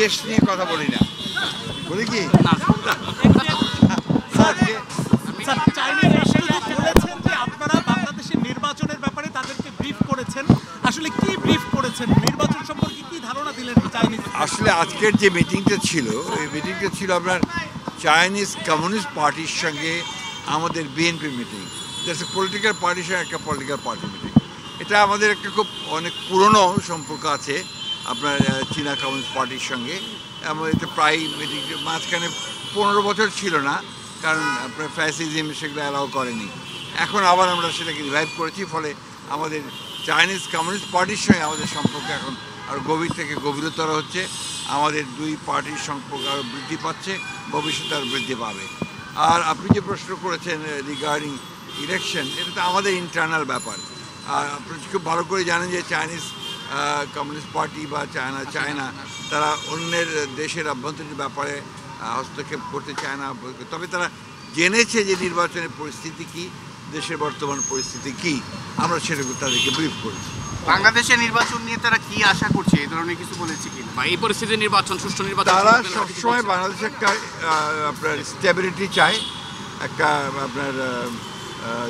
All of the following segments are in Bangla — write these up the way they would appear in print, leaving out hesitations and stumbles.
দেশ নিয়ে কথা বলি না, বলি কি চাইনিজ রাষ্ট্রদূত বলেছেন যে আপনারা বাংলাদেশের নির্বাচনের ব্যাপারে তাদেরকে ব্রিফ করেছেন। আসলে কি ব্রিফ করেছেন, নির্বাচন সম্পর্কে কি ধারণা দিলেন চাইনিজ? আসলে আজকের যে মিটিংটা ছিল, এই মিটিংটা ছিল আপনার চাইনিজ কমিউনিস্ট পার্টির সঙ্গে আমাদের BNP meeting. That's a political পার্টির সঙ্গে একটা পলিটিক্যাল পার্টি মিটিং। এটা আমাদের একটা খুব অনেক পুরনো সম্পর্ক আছে আপনার চীনা কমিউনিস্ট পার্টির সঙ্গে। এটা প্রায় মিটিং মাঝখানে 15 বছর ছিল না, কারণ আপনার ফ্যাসিজম সেগুলো অ্যালাউ করেনি। এখন আবার আমরা সেটাকে রিভাইভ করেছি, ফলে আমাদের চাইনিজ কমিউনিস্ট পার্টির সঙ্গে আমাদের সম্পর্ক এখন আরও গভীর থেকে গভীরতর হচ্ছে। আমাদের দুই পার্টির সম্পর্ক আরও বৃদ্ধি পাচ্ছে, ভবিষ্যতে আরও বৃদ্ধি পাবে। আর আপনি যে প্রশ্ন করেছেন রিগার্ডিং ইলেকশন, এটা তো আমাদের ইন্টারনাল ব্যাপার। আর আপনি খুব ভালো করে জানেন যে চাইনিজ কমিউনিস্ট পার্টি বা চায়না তারা অন্যের দেশের আভ্যন্তরীণ ব্যাপারে হস্তক্ষেপ করতে চায় না। তবে তারা জেনেছে যে নির্বাচনের পরিস্থিতি কী, দেশের বর্তমান পরিস্থিতি কী, আমরা সেটাকে তাদেরকে ব্রিফ করেছি। বাংলাদেশের নির্বাচন নিয়ে তারা কি আশা করছে, এই ধরনের কিছু বলেছে কি বা এই পরিস্থিতির নির্বাচন, সুষ্ঠু নির্বাচন? তারা সবসময় বাংলাদেশে একটা আপনার স্টেবিলিটি চায়, একটা আপনার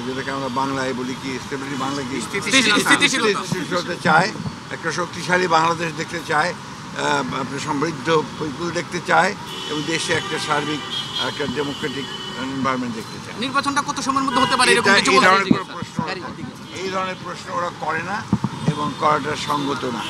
যেটাকে আমরা বাংলায় বলি কি স্টেবিলিটি, বাংলা কি স্থিতিশীলতা চায়, একটা শক্তিশালী বাংলাদেশ দেখতে চায়, আপনার সমৃদ্ধ পিপুল দেখতে চায়, এবং দেশে একটা সার্বিক একটা ডেমোক্রেটিক এনভায়রনমেন্ট দেখতে চায়। নির্বাচনটা কত সময়ের মধ্যে হতে পারে এই ধরনের প্রশ্ন ওরা করে না এবং করাটা সঙ্গত না।